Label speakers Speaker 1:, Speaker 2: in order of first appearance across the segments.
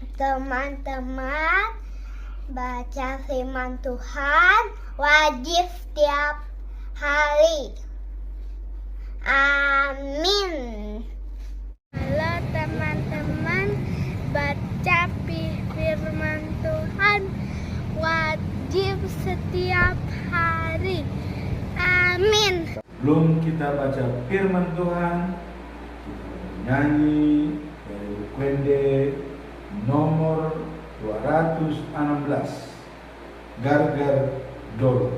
Speaker 1: Teman-teman, baca firman Tuhan wajib setiap hari. Amin. Halo teman-teman, baca firman Tuhan wajib setiap hari. Amin.
Speaker 2: Sebelum kita baca firman Tuhan, kita nyanyi dari Kwende nomor 216, Gargar Dolo.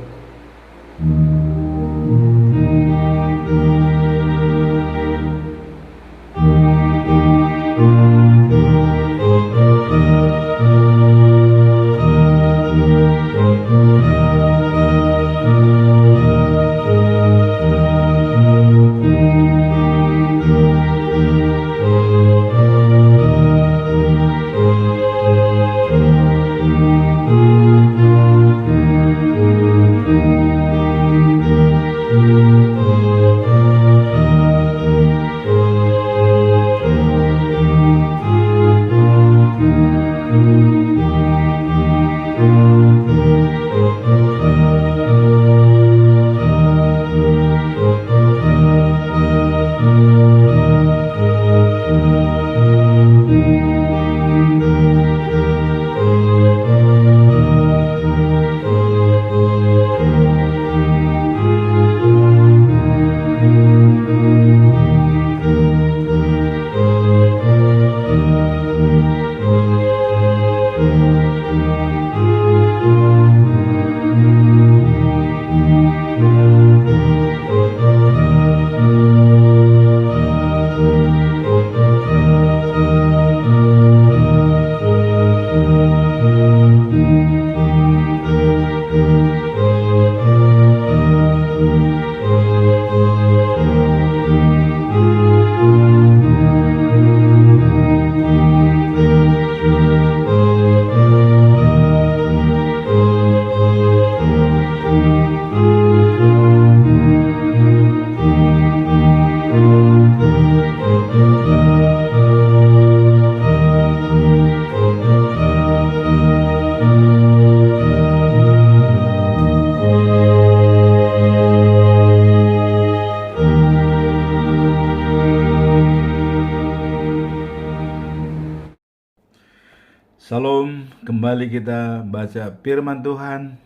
Speaker 2: Salam, kembali kita baca firman Tuhan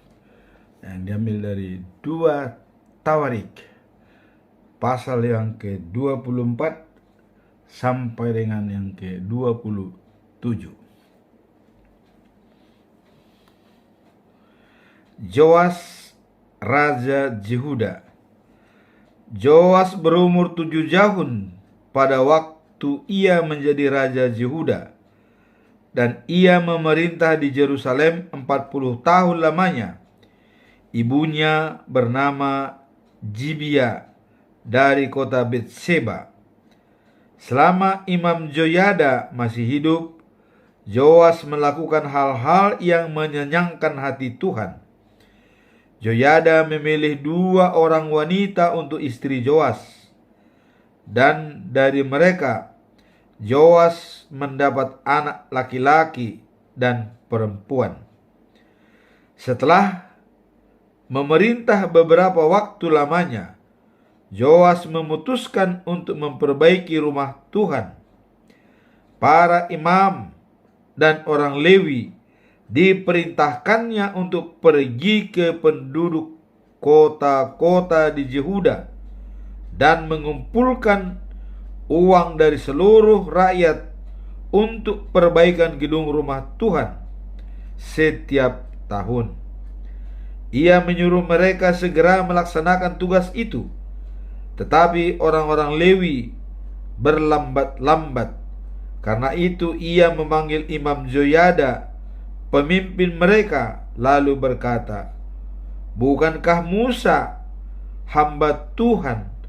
Speaker 2: yang diambil dari 2 Tawarik pasal yang ke-24 sampai dengan yang ke-27. Joas Raja Yehuda. Joas berumur 7 tahun pada waktu ia menjadi Raja Yehuda, dan ia memerintah di Yerusalem 40 tahun lamanya. Ibunya bernama Jibia dari kota Betseba. Selama Imam Joyada masih hidup, Joas melakukan hal-hal yang menyenangkan hati Tuhan. Joyada memilih 2 orang wanita untuk istri Joas, dan dari mereka Joas mendapat anak laki-laki dan perempuan. Setelah memerintah beberapa waktu lamanya, Joas memutuskan untuk memperbaiki rumah Tuhan. Para imam dan orang Lewi diperintahkannya untuk pergi ke penduduk kota-kota di Yehuda dan mengumpulkan uang dari seluruh rakyat untuk perbaikan gedung rumah Tuhan setiap tahun. Ia menyuruh mereka segera melaksanakan tugas itu, tetapi orang-orang Lewi berlambat-lambat. Karena itu ia memanggil Imam Joyada, pemimpin mereka, lalu berkata, "Bukankah Musa, hamba Tuhan,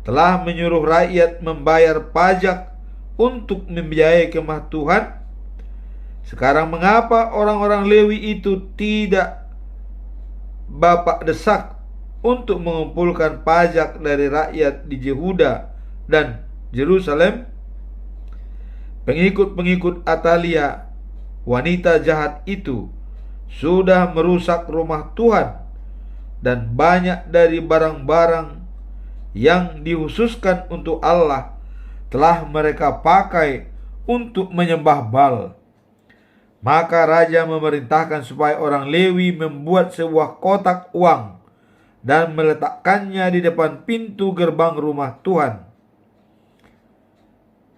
Speaker 2: telah menyuruh rakyat membayar pajak untuk membiayai kemah Tuhan? Sekarang mengapa orang-orang Lewi itu tidak Bapak desak untuk mengumpulkan pajak dari rakyat di Yehuda dan Yerusalem?" Pengikut-pengikut Atalia wanita jahat itu sudah merusak rumah Tuhan, dan banyak dari barang-barang yang dikhususkan untuk Allah telah mereka pakai untuk menyembah Baal. Maka raja memerintahkan supaya orang Lewi membuat sebuah kotak uang dan meletakkannya di depan pintu gerbang rumah Tuhan.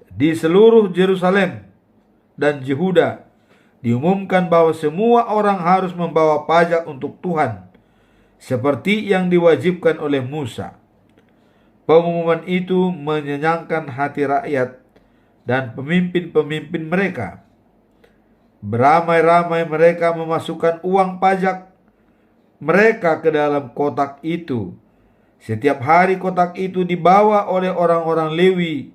Speaker 2: Di seluruh Yerusalem dan Yehuda diumumkan bahwa semua orang harus membawa pajak untuk Tuhan, seperti yang diwajibkan oleh Musa. Pengumuman itu menyenangkan hati rakyat dan pemimpin-pemimpin mereka. Beramai-ramai mereka memasukkan uang pajak mereka ke dalam kotak itu. Setiap hari kotak itu dibawa oleh orang-orang Lewi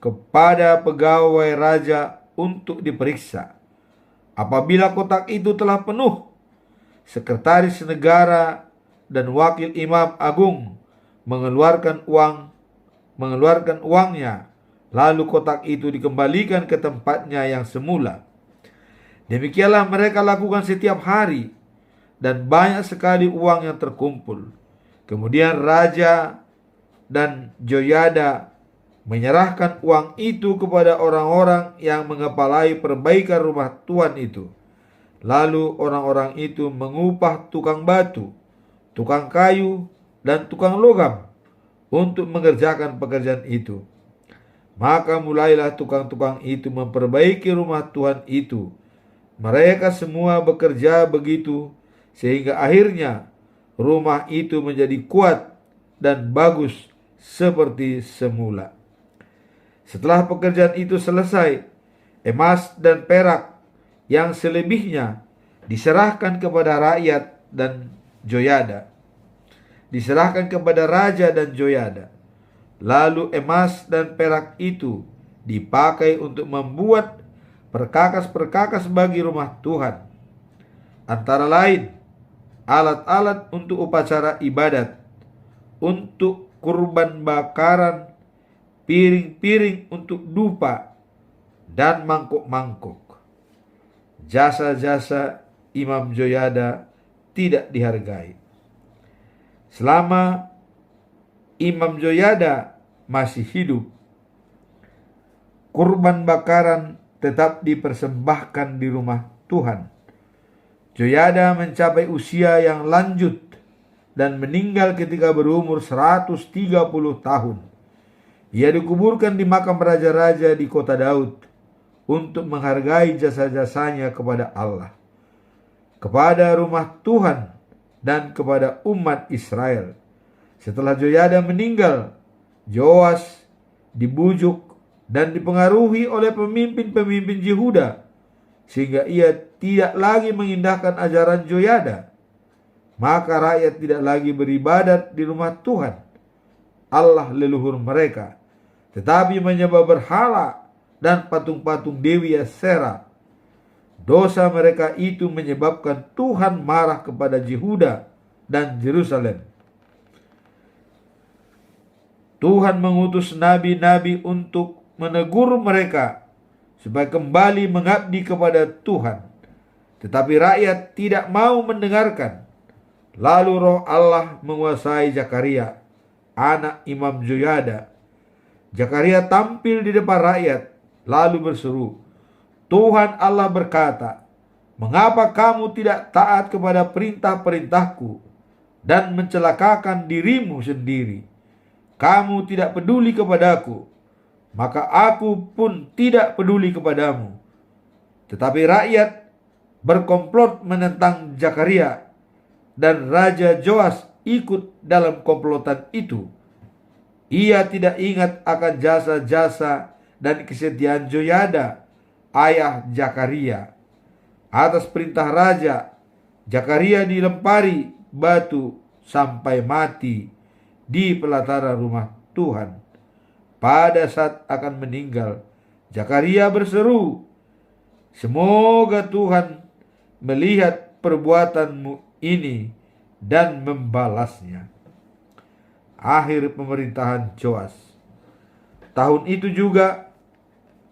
Speaker 2: kepada pegawai raja untuk diperiksa. Apabila kotak itu telah penuh, sekretaris negara dan wakil imam agung mengeluarkan uangnya, lalu kotak itu dikembalikan ke tempatnya yang semula. Demikianlah mereka lakukan setiap hari, dan banyak sekali uang yang terkumpul. Kemudian raja dan Joyada menyerahkan uang itu kepada orang-orang yang mengepalai perbaikan rumah Tuhan itu. Lalu orang-orang itu mengupah tukang batu, tukang kayu, dan tukang logam untuk mengerjakan pekerjaan itu. Maka mulailah tukang-tukang itu memperbaiki rumah Tuhan itu. Mereka semua bekerja begitu, sehingga akhirnya rumah itu menjadi kuat dan bagus seperti semula. Setelah pekerjaan itu selesai, emas dan perak yang selebihnya diserahkan kepada rakyat dan Joyada. Diserahkan kepada raja dan Joyada. Lalu emas dan perak itu dipakai untuk membuat perkakas-perkakas bagi rumah Tuhan. Antara lain, alat-alat untuk upacara ibadat, untuk kurban bakaran, piring-piring untuk dupa, dan mangkuk-mangkuk. Jasa-jasa Imam Joyada tidak dihargai. Selama Imam Joyada masih hidup, kurban bakaran tetap dipersembahkan di rumah Tuhan. Joyada mencapai usia yang lanjut dan meninggal ketika berumur 130 tahun. Ia dikuburkan di makam raja-raja di kota Daud untuk menghargai jasa-jasanya kepada Allah, kepada rumah Tuhan, dan kepada umat Israel. Setelah Joyada meninggal, Joas dibujuk dan dipengaruhi oleh pemimpin-pemimpin Yehuda, sehingga ia tidak lagi mengindahkan ajaran Joyada. Maka rakyat tidak lagi beribadat di rumah Tuhan, Allah leluhur mereka, tetapi menyembah berhala dan patung-patung Dewi Asera. Dosa mereka itu menyebabkan Tuhan marah kepada Yehuda dan Yerusalem. Tuhan mengutus nabi-nabi untuk menegur mereka supaya kembali mengabdi kepada Tuhan. Tetapi rakyat tidak mau mendengarkan. Lalu roh Allah menguasai Zakaria, anak Imam Joyada. Zakaria tampil di depan rakyat, lalu berseru, Tuhan Allah berkata, mengapa kamu tidak taat kepada perintah-perintahku dan mencelakakan dirimu sendiri? Kamu tidak peduli kepadaku, maka aku pun tidak peduli kepadamu. Tetapi rakyat berkomplot menentang Zakaria, dan Raja Joas ikut dalam komplotan itu. Ia tidak ingat akan jasa-jasa dan kesetiaan Joyada, ayah Zakaria. Atas perintah raja, Zakaria dilempari batu sampai mati di pelataran rumah Tuhan. Pada saat akan meninggal, Zakaria berseru, semoga Tuhan melihat perbuatanmu ini dan membalasnya. Akhir pemerintahan Joas. Tahun itu juga,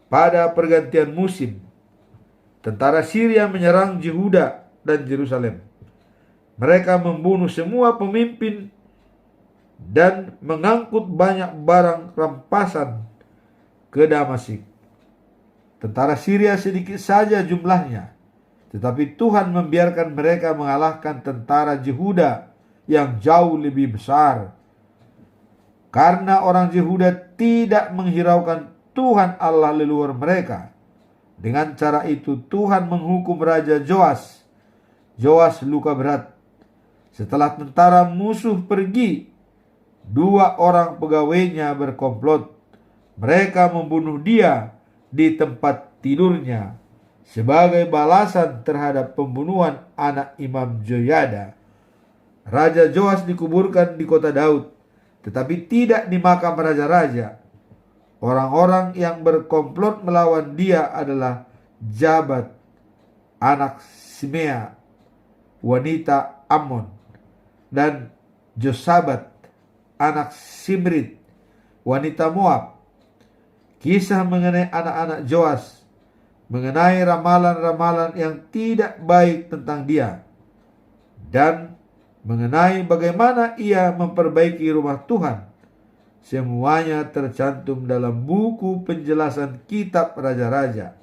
Speaker 2: pada pergantian musim, tentara Syria menyerang Yehuda dan Yerusalem. Mereka membunuh semua pemimpin dan mengangkut banyak barang rampasan ke Damasik. Tentara Syria sedikit saja jumlahnya, tetapi Tuhan membiarkan mereka mengalahkan tentara Yehuda yang jauh lebih besar. Karena orang Yehuda tidak menghiraukan Tuhan Allah leluhur mereka. Dengan cara itu Tuhan menghukum Raja Joas. Joas luka berat. Setelah tentara musuh pergi, 2 orang pegawainya berkomplot. Mereka membunuh dia di tempat tidurnya sebagai balasan terhadap pembunuhan anak Imam Joyada. Raja Joas dikuburkan di kota Daud, tetapi tidak di makam raja-raja. Orang-orang yang berkomplot melawan dia adalah Jabat, anak Simea, wanita Ammon, dan Josabat, anak Simrit, wanita Moab. Kisah mengenai anak-anak Joas, mengenai ramalan-ramalan yang tidak baik tentang dia, dan mengenai bagaimana ia memperbaiki rumah Tuhan, semuanya tercantum dalam buku penjelasan kitab Raja-Raja.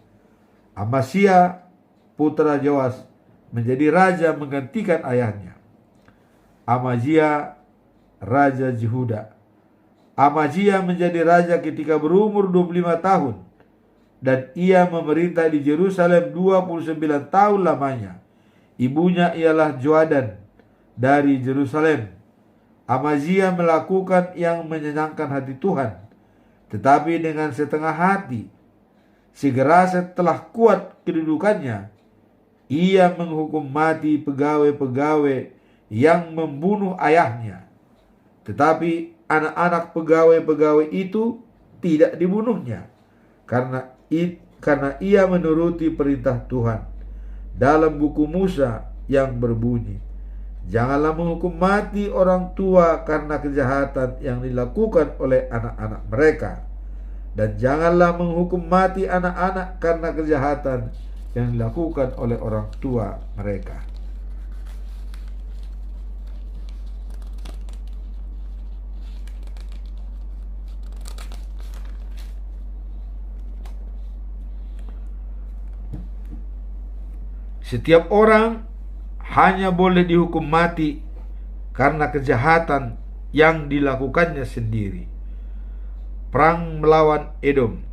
Speaker 2: Amasya, putra Joas, menjadi raja menggantikan ayahnya. Amazia, raja Yehuda. Amazia menjadi raja ketika berumur 25 tahun, dan ia memerintah di Yerusalem 29 tahun lamanya. Ibunya ialah Joadan dari Yerusalem. Amazia melakukan yang menyenangkan hati Tuhan, tetapi dengan setengah hati. Segera setelah kuat kedudukannya, ia menghukum mati pegawai-pegawai yang membunuh ayahnya. Tetapi anak-anak pegawai-pegawai itu tidak dibunuhnya, karena ia menuruti perintah Tuhan. Dalam buku Musa yang berbunyi, janganlah menghukum mati orang tua karena kejahatan yang dilakukan oleh anak-anak mereka, dan janganlah menghukum mati anak-anak karena kejahatan yang dilakukan oleh orang tua mereka. Setiap orang hanya boleh dihukum mati karena kejahatan yang dilakukannya sendiri. Perang melawan Edom.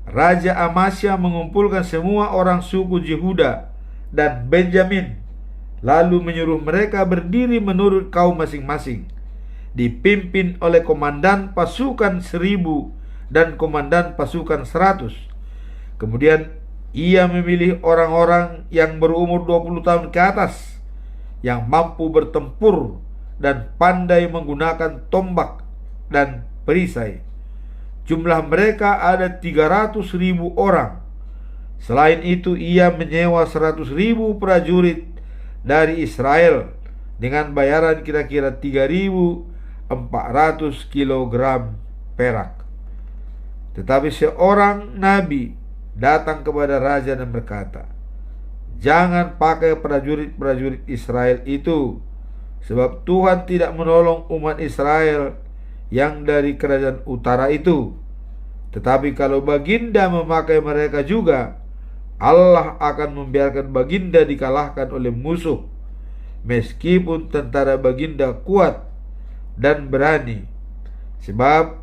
Speaker 2: Raja Amasya mengumpulkan semua orang suku Yehuda dan Benjamin, lalu menyuruh mereka berdiri menurut kaum masing-masing, dipimpin oleh komandan pasukan 1000 dan komandan pasukan 100. Kemudian ia memilih orang-orang yang berumur 20 tahun ke atas, yang mampu bertempur dan pandai menggunakan tombak dan perisai. Jumlah mereka ada 300.000 orang. Selain itu ia menyewa 100.000 prajurit dari Israel dengan bayaran kira-kira 3.400 kilogram perak. Tetapi seorang nabi datang kepada raja dan berkata, "Jangan pakai prajurit-prajurit Israel itu, sebab Tuhan tidak menolong umat Israel yang dari kerajaan utara itu. Tetapi kalau baginda memakai mereka juga, Allah akan membiarkan baginda dikalahkan oleh musuh, meskipun tentara baginda kuat dan berani, sebab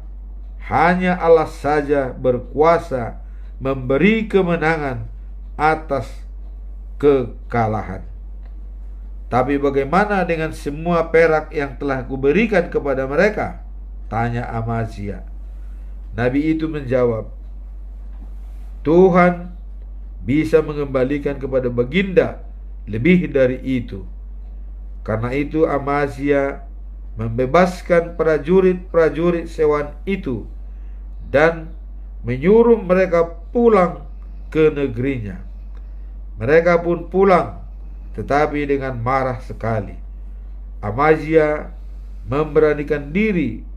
Speaker 2: hanya Allah saja berkuasa memberi kemenangan atas kekalahan. Tapi bagaimana dengan semua perak yang telah kuberikan kepada mereka?" tanya Amazia. Nabi itu menjawab, "Tuhan bisa mengembalikan kepada baginda lebih dari itu." Karena itu Amazia membebaskan prajurit-prajurit sewaan itu dan menyuruh mereka pulang ke negerinya. Mereka pun pulang, tetapi dengan marah sekali. Amazia memberanikan diri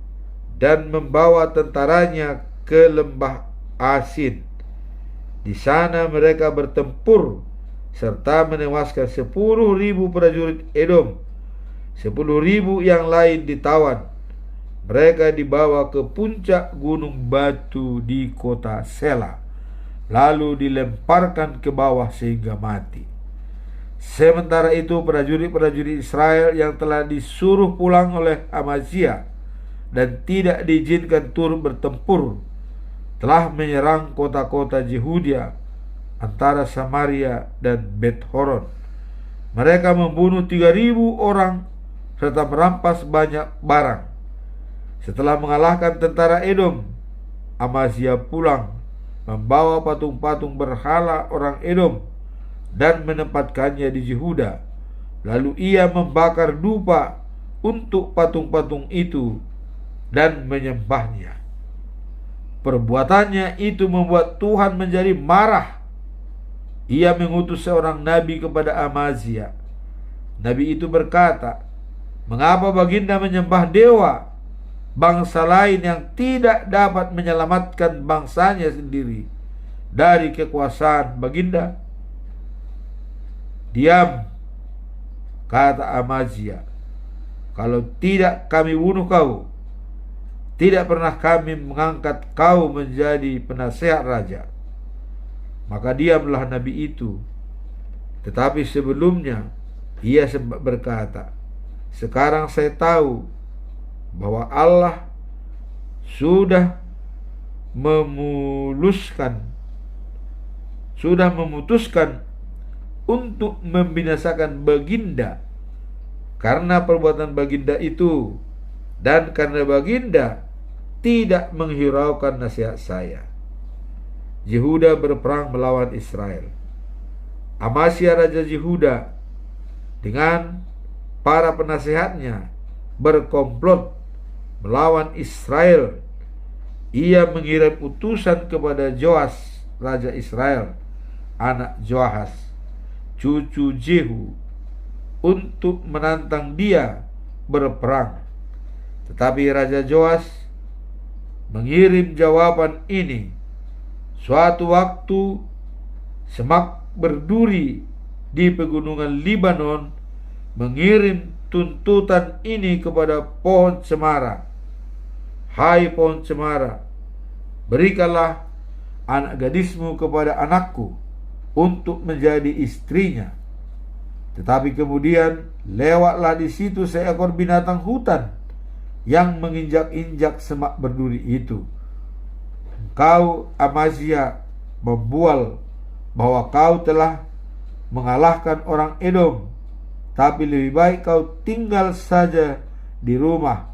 Speaker 2: dan membawa tentaranya ke lembah Asin. Di sana mereka bertempur serta menewaskan 10.000 prajurit Edom. 10.000 yang lain ditawan. Mereka dibawa ke puncak gunung batu di kota Sela, lalu dilemparkan ke bawah sehingga mati. Sementara itu prajurit-prajurit Israel yang telah disuruh pulang oleh Amazia dan tidak diizinkan turut bertempur telah menyerang kota-kota Yehuda antara Samaria dan Bet-Horon. Mereka membunuh 3.000 orang serta merampas banyak barang. Setelah mengalahkan tentara Edom, Amazia pulang membawa patung-patung berhala orang Edom dan menempatkannya di Yehuda. Lalu ia membakar dupa untuk patung-patung itu dan menyembahnya. Perbuatannya itu membuat Tuhan menjadi marah. Ia mengutus seorang nabi kepada Amazia. Nabi itu berkata, "Mengapa baginda menyembah dewa bangsa lain yang tidak dapat menyelamatkan bangsanya sendiri dari kekuasaan baginda?" "Diam," kata Amazia, "kalau tidak kami bunuh kau. Tidak pernah kami mengangkat kau menjadi penasehat raja." Maka diamlah nabi itu. Tetapi sebelumnya ia sempat berkata, "Sekarang saya tahu bahwa Allah sudah memutuskan untuk membinasakan baginda karena perbuatan baginda itu, dan karena baginda tidak menghiraukan nasihat saya." Yehuda berperang melawan Israel. Amazia raja Yehuda dengan para penasehatnya berkomplot melawan Israel. Ia mengirim utusan kepada Joas raja Israel, anak Joahas, cucu Jehu, untuk menantang dia berperang. Tetapi Raja Joas mengirim jawaban ini, "Suatu waktu semak berduri di pegunungan Libanon mengirim tuntutan ini kepada pohon cemara. Hai pohon cemara, berikanlah anak gadismu kepada anakku untuk menjadi istrinya." Tetapi kemudian lewatlah di situ seekor binatang hutan yang menginjak-injak semak berduri itu. Engkau, Amazia, membual bahwa kau telah mengalahkan orang Edom, tapi lebih baik kau tinggal saja di rumah.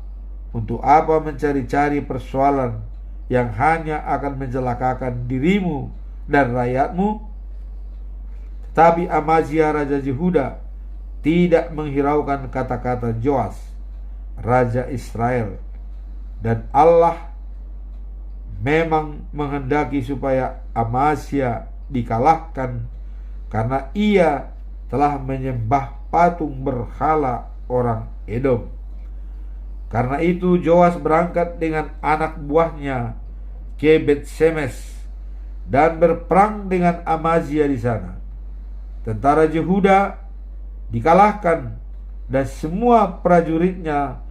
Speaker 2: Untuk apa mencari-cari persoalan yang hanya akan mencelakakan dirimu dan rakyatmu? Tapi Amazia raja Yehuda tidak menghiraukan kata-kata Joas raja Israel, dan Allah memang menghendaki supaya Amazia dikalahkan karena ia telah menyembah patung berhala orang Edom. Karena itu Joas berangkat dengan anak buahnya ke Bet-Shemesh dan berperang dengan Amazia di sana. Tentara Yehuda dikalahkan dan semua prajuritnya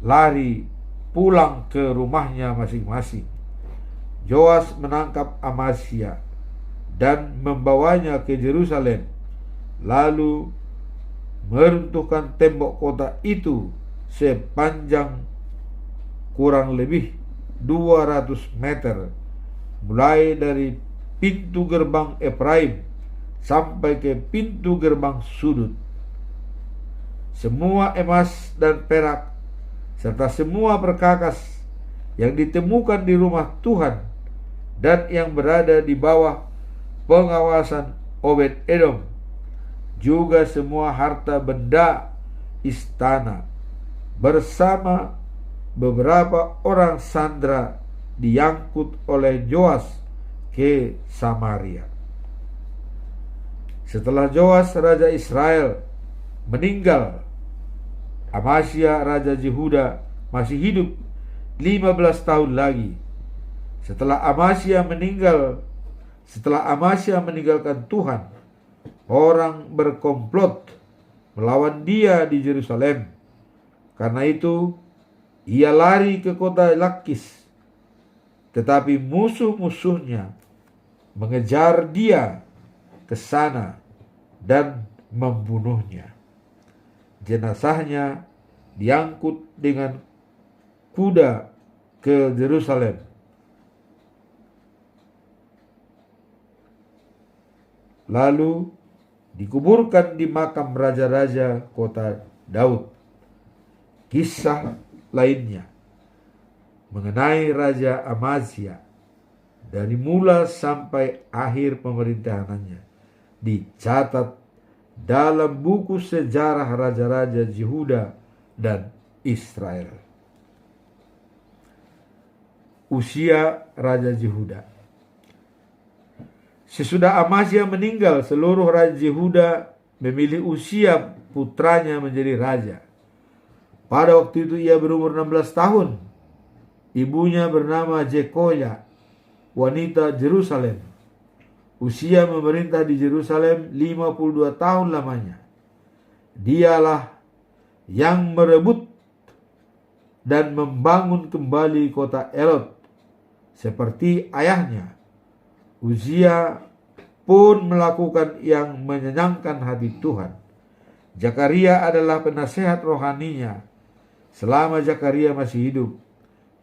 Speaker 2: lari pulang ke rumahnya masing-masing. Joas menangkap Amazia dan membawanya ke Yerusalem, lalu meruntuhkan tembok kota itu sepanjang kurang lebih 200 meter, mulai dari pintu gerbang Efraim sampai ke pintu gerbang sudut. Semua emas dan perak serta semua perkakas yang ditemukan di rumah Tuhan dan yang berada di bawah pengawasan Obed Edom, juga semua harta benda istana bersama beberapa orang sandera diangkut oleh Joas ke Samaria. Setelah Joas raja Israel meninggal, Amazia raja Yehuda masih hidup 15 tahun lagi. Setelah Amazia meninggal, Setelah Amasya meninggalkan Tuhan, orang berkomplot melawan dia di Yerusalem. Karena itu, ia lari ke kota Lakis. Tetapi musuh-musuhnya mengejar dia ke sana dan membunuhnya. Jenazahnya diangkut dengan kuda ke Yerusalem. Lalu dikuburkan di makam raja-raja kota Daud. Kisah lainnya mengenai Raja Amazia dari mula sampai akhir pemerintahannya dicatat dalam buku sejarah raja-raja Yehuda dan Israel. Usia Raja Yehuda. Sesudah Amazia meninggal, seluruh Raja Yehuda memilih Usia putranya menjadi raja. Pada waktu itu ia berumur 16 tahun. Ibunya bernama Jekoya, wanita Yerusalem. Usia memerintah di Yerusalem 52 tahun lamanya. Dialah yang merebut dan membangun kembali kota Elot seperti ayahnya. Uzia pun melakukan yang menyenangkan hati Tuhan. Zakaria adalah penasehat rohaninya. Selama Zakaria masih hidup,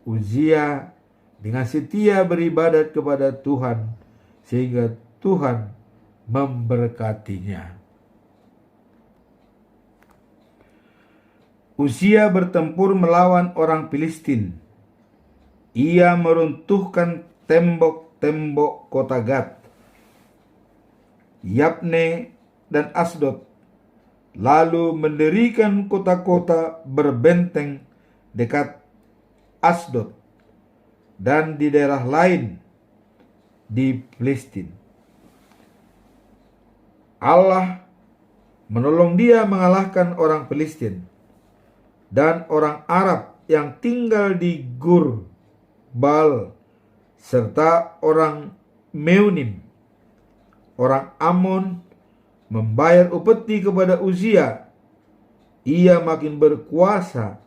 Speaker 2: Uzia dengan setia beribadat kepada Tuhan sehingga Tuhan memberkatinya. Uzia bertempur melawan orang Filistin. Ia meruntuhkan tembok-tembok kota Gad, Yabne, dan Asdod, lalu mendirikan kota-kota berbenteng dekat Asdod dan di daerah lain di Filistin. Allah menolong dia mengalahkan orang Filistin dan orang Arab yang tinggal di Gur Baal serta orang Meunim. Orang Amon membayar upeti kepada Uzia. Ia makin berkuasa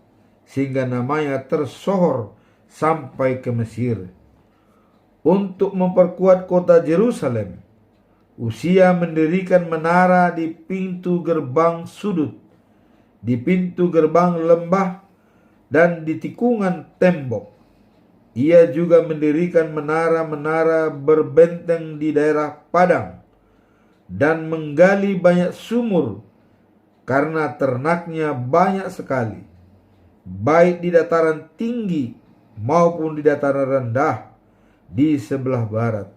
Speaker 2: sehingga namanya tersohor sampai ke Mesir. Untuk memperkuat kota Yerusalem, Uzia mendirikan menara di pintu gerbang sudut, di pintu gerbang lembah, dan di tikungan tembok. Ia juga mendirikan menara-menara berbenteng di daerah padang dan menggali banyak sumur karena ternaknya banyak sekali, baik di dataran tinggi maupun di dataran rendah di sebelah barat.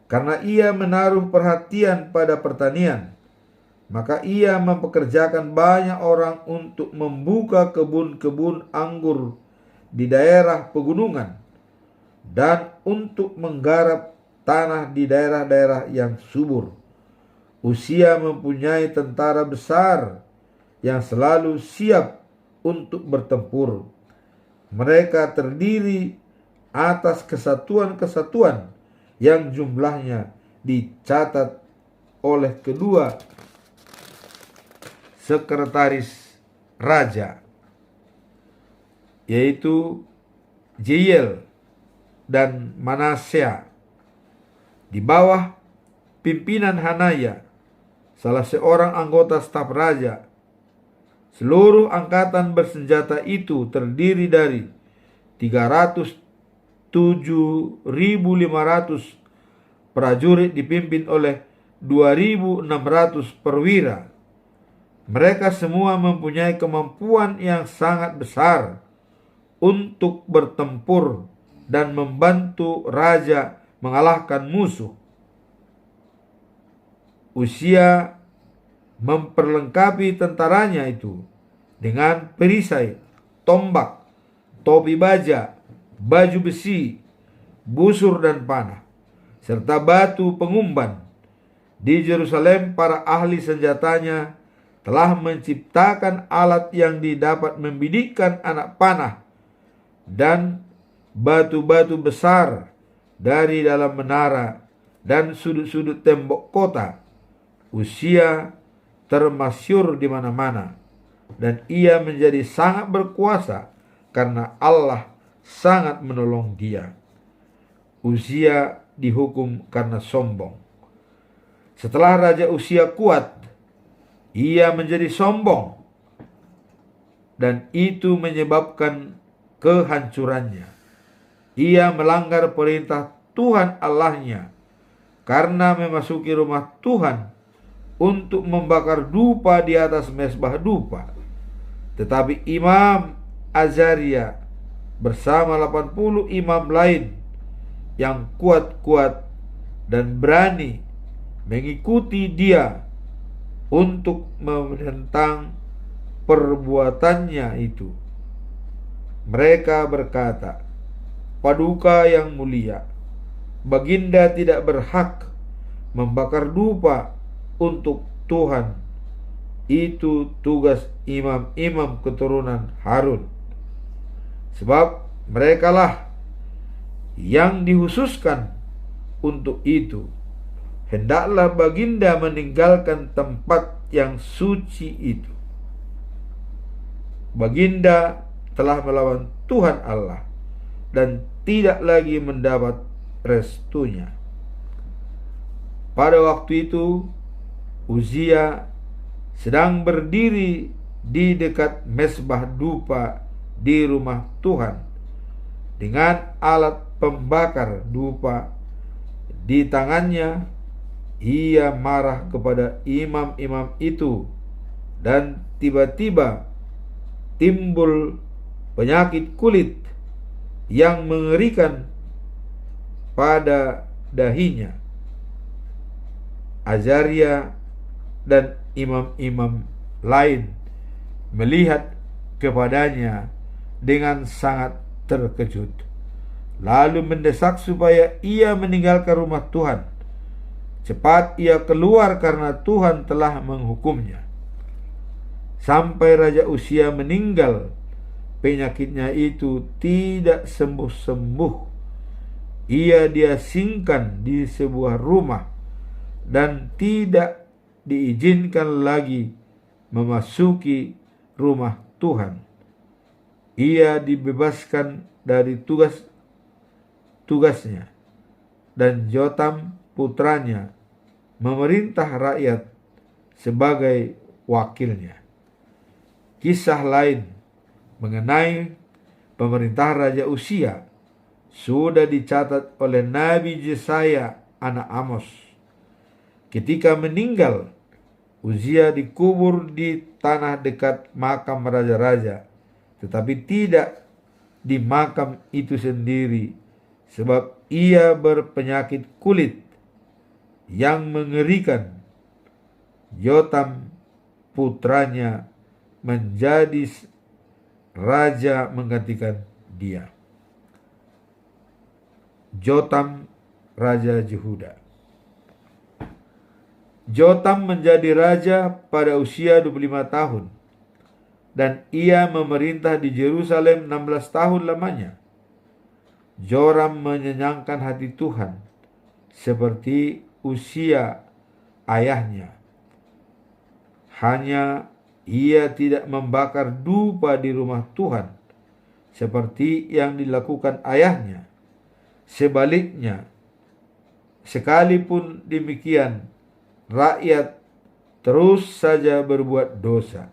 Speaker 2: Karena ia menaruh perhatian pada pertanian, maka ia mempekerjakan banyak orang untuk membuka kebun-kebun anggur di daerah pegunungan dan untuk menggarap tanah di daerah-daerah yang subur. Uzia mempunyai tentara besar yang selalu siap untuk bertempur. Mereka terdiri atas kesatuan-kesatuan yang jumlahnya dicatat oleh kedua sekretaris raja, yaitu Jeiel dan Manasya, di bawah pimpinan Hanaya, salah seorang anggota staf raja. Seluruh angkatan bersenjata itu terdiri dari 307.500 prajurit dipimpin oleh 2.600 perwira. Mereka semua mempunyai kemampuan yang sangat besar untuk bertempur dan membantu raja mengalahkan musuh. Uzia memperlengkapi tentaranya itu dengan perisai, tombak, topi baja, baju besi, busur dan panah, serta batu pengumban. Di Yerusalem para ahli senjatanya telah menciptakan alat yang didapat membidikkan anak panah dan batu-batu besar dari dalam menara dan sudut-sudut tembok kota. Uzia termasyhur di mana-mana, dan ia menjadi sangat berkuasa karena Allah sangat menolong dia. Uzia dihukum karena sombong. Setelah Raja Uzia kuat, ia menjadi sombong, dan itu menyebabkan kehancurannya. Ia melanggar perintah Tuhan Allahnya karena memasuki rumah Tuhan untuk membakar dupa di atas mezbah dupa. Tetapi Imam Azaria bersama 80 imam lain yang kuat-kuat dan berani mengikuti dia untuk menentang perbuatannya itu. Mereka berkata, "Paduka yang mulia, Baginda tidak berhak membakar dupa untuk Tuhan. Itu tugas imam-imam keturunan Harun. Sebab merekalah yang dihususkan untuk itu. Hendaklah Baginda meninggalkan tempat yang suci itu." Baginda telah melawan Tuhan Allah dan tidak lagi mendapat restunya. Pada waktu itu Uzia sedang berdiri di dekat mezbah dupa di rumah Tuhan dengan alat pembakar dupa di tangannya. Ia marah kepada imam-imam itu, dan tiba-tiba timbul penyakit kulit yang mengerikan pada dahinya. Azaria dan imam-imam lain melihat kepadanya dengan sangat terkejut, lalu mendesak supaya ia meninggalkan rumah Tuhan. Cepat ia keluar karena Tuhan telah menghukumnya. Sampai Raja Uzia meninggal, penyakitnya itu tidak sembuh-sembuh. Ia diasingkan di sebuah rumah dan tidak diizinkan lagi memasuki rumah Tuhan. Ia dibebaskan dari tugasnya, dan Jotam putranya memerintah rakyat sebagai wakilnya. Kisah lain mengenai pemerintah Raja Uzia sudah dicatat oleh Nabi Yesaya anak Amos. Ketika meninggal, Uzia dikubur di tanah dekat makam raja-raja, tetapi tidak di makam itu sendiri, sebab ia berpenyakit kulit yang mengerikan. Jotam putranya menjadi raja menggantikan dia. Jotam raja Yehuda. Jotam menjadi raja pada usia 25 tahun, dan ia memerintah di Yerusalem 16 tahun lamanya. Joram menyenangkan hati Tuhan seperti Uzia ayahnya. Hanya ia tidak membakar dupa di rumah Tuhan seperti yang dilakukan ayahnya. Sebaliknya, sekalipun demikian, rakyat terus saja berbuat dosa.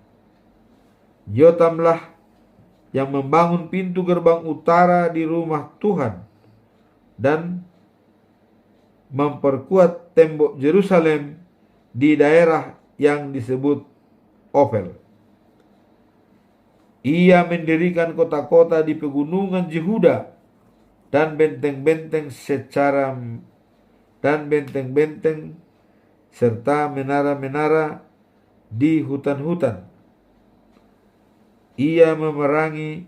Speaker 2: Jotamlah yang membangun pintu gerbang utara di rumah Tuhan dan memperkuat tembok Yerusalem di daerah yang disebut Ofel. Ia mendirikan kota-kota di pegunungan Yehuda dan benteng-benteng serta menara-menara di hutan-hutan. Ia memerangi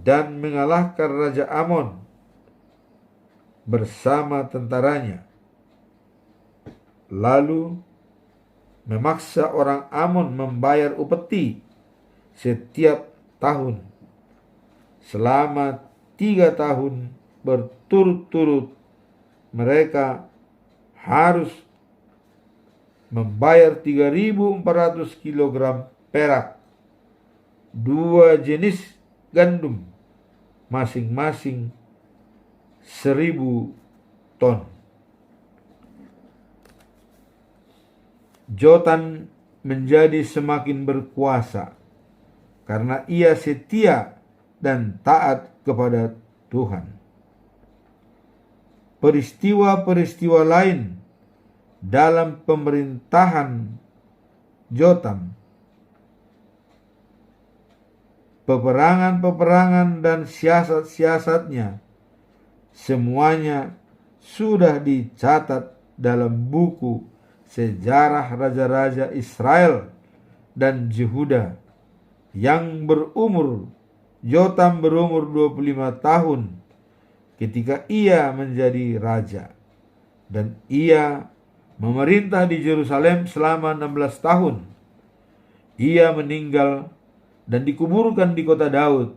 Speaker 2: dan mengalahkan Raja Amon bersama tentaranya, lalu memaksa orang Amon membayar upeti setiap tahun selama 3 tahun berturut-turut. Mereka harus membayar 3.400 kg perak, 2 jenis gandum, masing-masing 1.000 ton. Jotam menjadi semakin berkuasa karena ia setia dan taat kepada Tuhan. Peristiwa-peristiwa lain dalam pemerintahan Jotam, peperangan-peperangan dan siasat-siasatnya, semuanya sudah dicatat dalam buku sejarah raja-raja Israel dan Yehuda Jotam berumur 25 tahun ketika ia menjadi raja, dan ia memerintah di Yerusalem selama 16 tahun. Ia meninggal dan dikuburkan di kota Daud.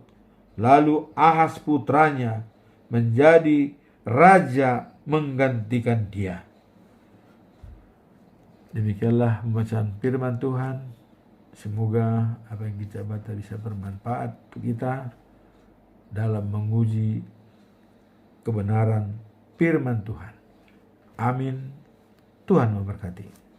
Speaker 2: Lalu Ahaz putranya menjadi raja menggantikan dia. Demikianlah pembacaan firman Tuhan. Semoga apa yang kita baca bisa bermanfaat untuk kita dalam menguji kebenaran firman Tuhan. Amin. Tuhan memberkati.